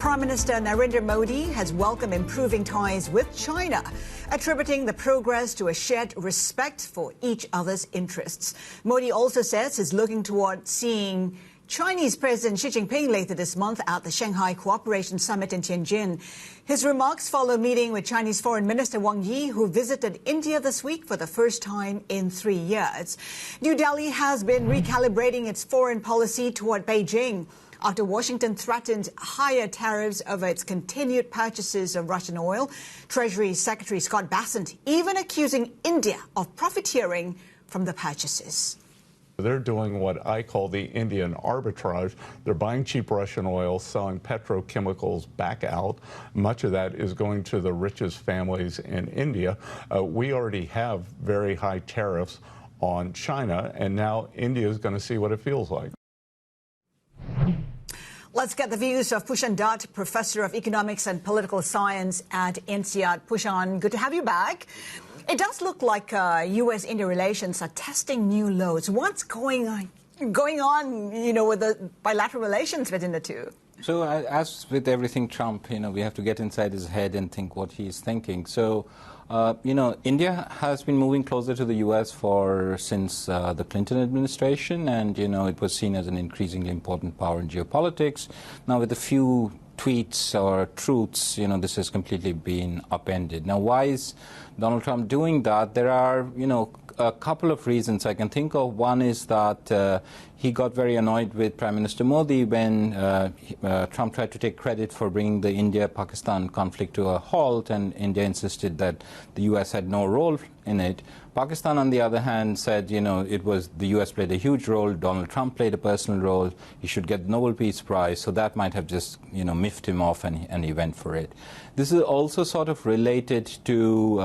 Prime Minister Narendra Modi has welcomed improving ties with China, attributing the progress to a shared respect for each other's interests. Modi also says he's looking toward seeing Chinese President Xi Jinping later this month at the Shanghai Cooperation Summit in Tianjin. His remarks follow a meeting with Chinese Foreign Minister Wang Yi, who visited India this week for the first time in 3 years. New Delhi has been recalibrating its foreign policy toward Beijing after Washington threatened higher tariffs over its continued purchases of Russian oil. Treasury Secretary Scott Bessent even accusing India of profiteering from the purchases. They're doing what I call the Indian arbitrage. They're buying cheap Russian oil, selling petrochemicals back out. Much of that is going to the richest families in India. We already have very high tariffs on China, and now India is going to see what it feels like. Let's get the views of Pushan Dutt, Professor of Economics and Political Science at INSEAD. Pushan, good to have you back. It does look like U.S.-India relations are testing new lows. What's going on, with the bilateral relations between the two? So as with everything Trump, we have to get inside his head and think what he's thinking. So, India has been moving closer to the U.S. since the Clinton administration, and, it was seen as an increasingly important power in geopolitics. Now, with a few tweets or truths, this has completely been upended. Now, why is Donald Trump doing that? There are, a couple of reasons I can think of. One is that he got very annoyed with Prime Minister Modi when Trump tried to take credit for bringing the India-Pakistan conflict to a halt, and India insisted that the U.S. had no role in it. Pakistan, on the other hand, said, it was the U.S. played a huge role, Donald Trump played a personal role, he should get the Nobel Peace Prize, so that might have just, miffed him off, and he went for it. This is also sort of related to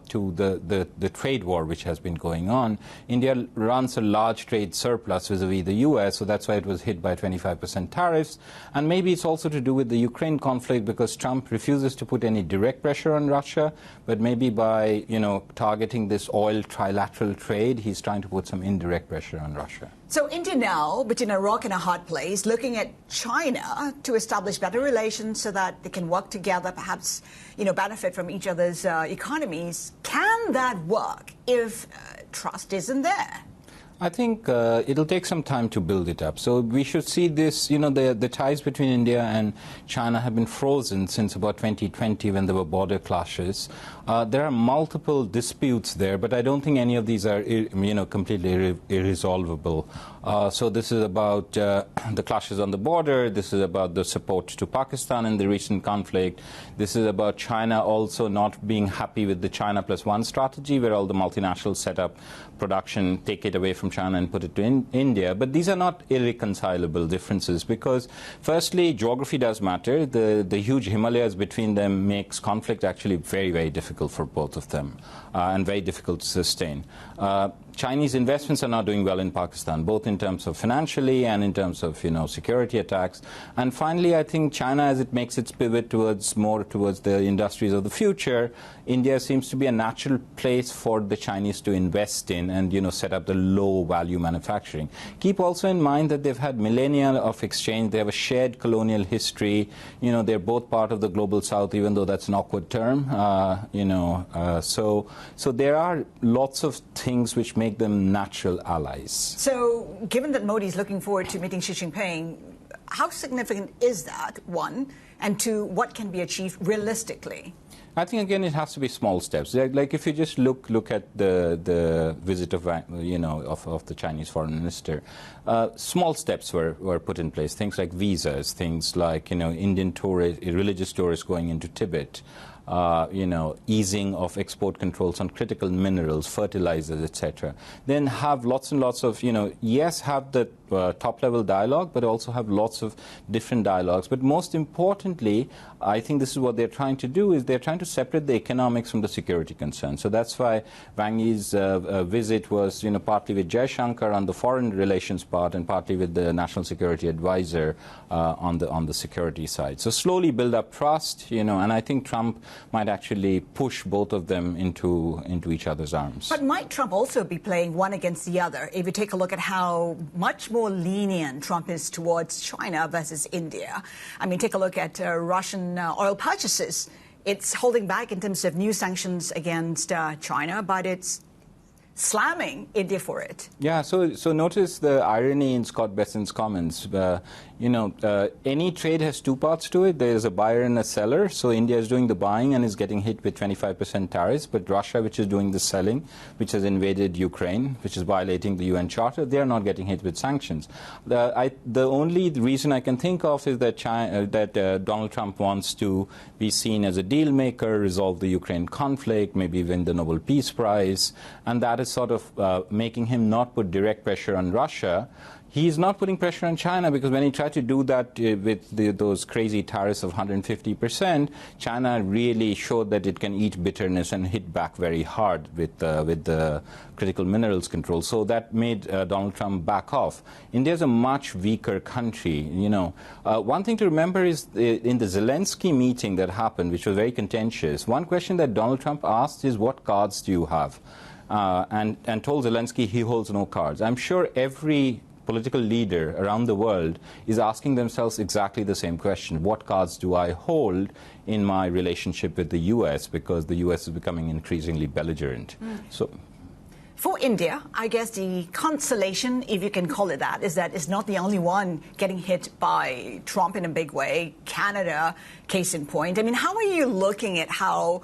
the trade war which has been going on. India runs a large trade surplus vis-a-vis the U.S., so that's why it was hit by 25% tariffs. And maybe it's also to do with the Ukraine conflict, because Trump refuses to put any direct pressure on Russia, but maybe by, targeting this oil trilateral trade, he's trying to put some indirect pressure on Russia. So India now, between a rock and a hard place, looking at China to establish better relations so that they can work together, perhaps, benefit from each other's economies. Can that work if trust isn't there? I think it'll take some time to build it up. So we should see this, the ties between India and China have been frozen since about 2020 when there were border clashes. There are multiple disputes there, but I don't think any of these are, completely irresolvable. So this is about the clashes on the border. This is about the support to Pakistan in the recent conflict. This is about China also not being happy with the China plus one strategy, where all the multinationals set up production, take it away from China and put it to India. But these are not irreconcilable differences, because firstly, geography does matter. The huge Himalayas between them makes conflict actually very, very difficult for both of them, and very difficult to sustain. Chinese investments are not doing well in Pakistan, both in terms of financially and in terms of, security attacks. And finally, I think China, as it makes its pivot more towards the industries of the future, India seems to be a natural place for the Chinese to invest in and, set up the low-value manufacturing. Keep also in mind that they've had millennia of exchange. They have a shared colonial history. They're both part of the global south, even though that's an awkward term. So there are lots of things which make them natural allies. So given that Modi is looking forward to meeting Xi Jinping, how significant is that, one? And two, what can be achieved realistically? I think, again, it has to be small steps. Like if you just look at the visit of, of the Chinese foreign minister, small steps were put in place. Things like visas, things like, Indian tourists, religious tourists going into Tibet, easing of export controls on critical minerals, fertilizers, etc. Then have lots and lots of, yes, have the top-level dialogue, but also have lots of different dialogues. But most importantly, I think this is what they're trying to do, is they're trying to separate the economics from the security concerns. So that's why Wang Yi's visit was, partly with Jaishankar on the foreign relations part and partly with the national security advisor on the security side. So slowly build up trust, and I think Trump might actually push both of them into each other's arms. But might Trump also be playing one against the other? If you take a look at how much more more lenient Trump is towards China versus India. I mean, take a look at Russian oil purchases. It's holding back in terms of new sanctions against China, but it's slamming India for it. Yeah, so notice the irony in Scott Bessent's comments. Any trade has two parts to it. There is a buyer and a seller. So India is doing the buying and is getting hit with 25% tariffs. But Russia, which is doing the selling, which has invaded Ukraine, which is violating the UN Charter, they are not getting hit with sanctions. The only reason I can think of is that Donald Trump wants to be seen as a deal maker, resolve the Ukraine conflict, maybe win the Nobel Peace Prize, and that is sort of making him not put direct pressure on Russia. He's not putting pressure on China because when he tried to do that with those crazy tariffs of 150%, China really showed that it can eat bitterness and hit back very hard with the critical minerals control. So that made Donald Trump back off. India is a much weaker country. One thing to remember is in the Zelensky meeting that happened, which was very contentious, one question that Donald Trump asked is, what cards do you have? And told Zelensky he holds no cards. I'm sure every political leader around the world is asking themselves exactly the same question. What cards do I hold in my relationship with the U.S. because the U.S. is becoming increasingly belligerent? So, for India, I guess the consolation, if you can call it that, is that it's not the only one getting hit by Trump in a big way. Canada, case in point. I mean, how are you looking at how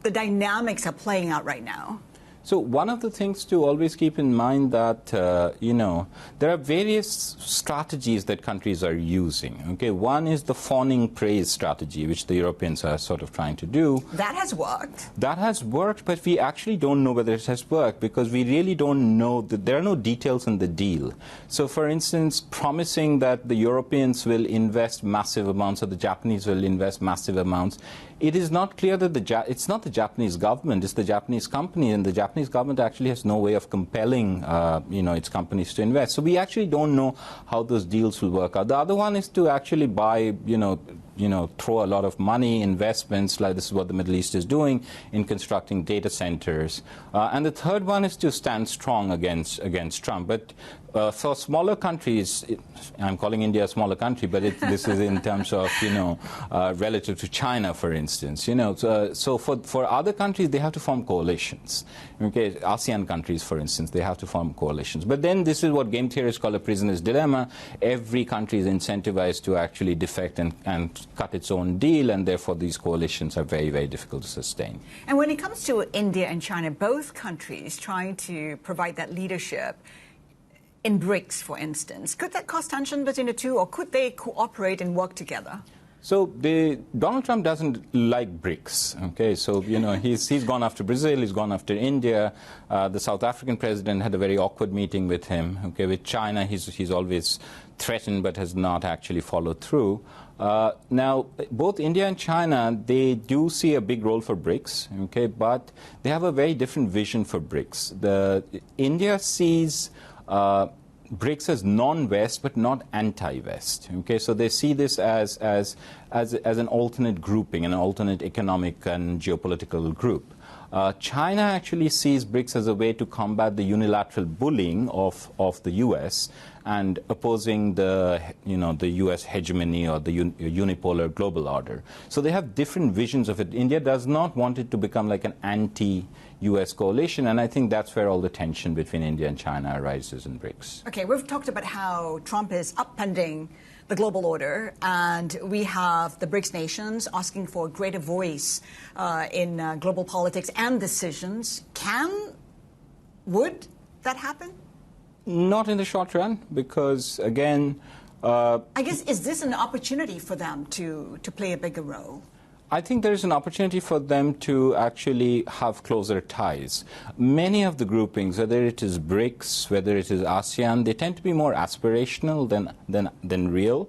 the dynamics are playing out right now? So one of the things to always keep in mind that, there are various strategies that countries are using. Okay, one is the fawning praise strategy, which the Europeans are sort of trying to do. That has worked. That has worked, but we actually don't know whether it has worked because we really don't know that there are no details in the deal. So, for instance, promising that the Europeans will invest massive amounts or the Japanese will invest massive amounts, it is not clear that it's not the Japanese government, it's the Japanese company, and the Japanese government actually has no way of compelling, its companies to invest. So we actually don't know how those deals will work out. The other one is to actually buy, throw a lot of money, investments, like this is what the Middle East is doing, in constructing data centers. And the third one is to stand strong against Trump. But for smaller countries, I'm calling India a smaller country, but this is in terms of, relative to China, for instance. So for other countries, they have to form coalitions. Okay, ASEAN countries, for instance, they have to form coalitions. But then this is what game theorists call a prisoner's dilemma. Every country is incentivized to actually defect and cut its own deal, and therefore these coalitions are very, very difficult to sustain. And when it comes to India and China, both countries trying to provide that leadership in BRICS, for instance, could that cause tension between the two, or could they cooperate and work together? So Donald Trump doesn't like BRICS. Okay, so he's gone after Brazil, he's gone after India. The South African president had a very awkward meeting with him. Okay, with China, he's always threatened but has not actually followed through. Now, both India and China, they do see a big role for BRICS. Okay, but they have a very different vision for BRICS. India sees BRICS as non-West but not anti-West. Okay, so they see this as an alternate grouping, an alternate economic and geopolitical group. China actually sees BRICS as a way to combat the unilateral bullying of the U.S. and opposing the U.S. hegemony or the unipolar global order. So they have different visions of it. India does not want it to become like an anti-U.S. coalition, and I think that's where all the tension between India and China arises in BRICS. Okay, we've talked about how Trump is upending the global order, and we have the BRICS nations asking for a greater voice in global politics and decisions. Would that happen? Not in the short run, because, again... I guess, is this an opportunity for them to play a bigger role? I think there is an opportunity for them to actually have closer ties. Many of the groupings, whether it is BRICS, whether it is ASEAN, they tend to be more aspirational than real.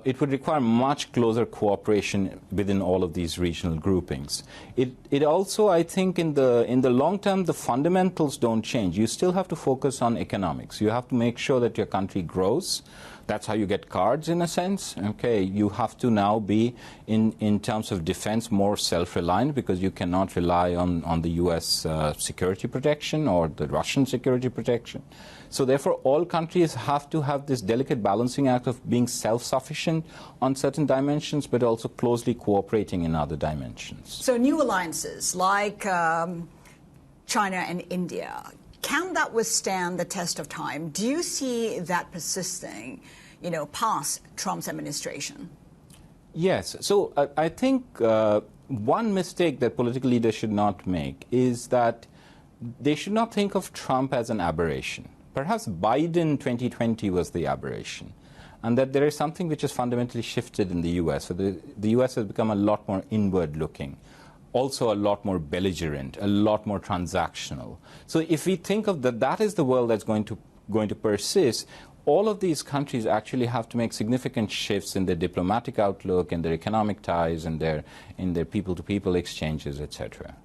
It would require much closer cooperation within all of these regional groupings. It also, I think, in the long term, the fundamentals don't change. You still have to focus on economics. You have to make sure that your country grows. That's how you get cards, in a sense. Okay, you have to now be, in terms of defense, more self-reliant, because you cannot rely on the U.S. Security protection or the Russian security protection. So therefore, all countries have to have this delicate balancing act of being self-sufficient on certain dimensions, but also closely cooperating in other dimensions. So new alliances like China and India, can that withstand the test of time? Do you see that persisting, past Trump's administration? Yes. So I think one mistake that political leaders should not make is that they should not think of Trump as an aberration. Perhaps Biden 2020 was the aberration, and that there is something which has fundamentally shifted in the U.S. So the U.S. has become a lot more inward-looking, also a lot more belligerent, a lot more transactional. So if we think of that is the world that's going to persist, all of these countries actually have to make significant shifts in their diplomatic outlook, in their economic ties, in their people-to-people exchanges, etc.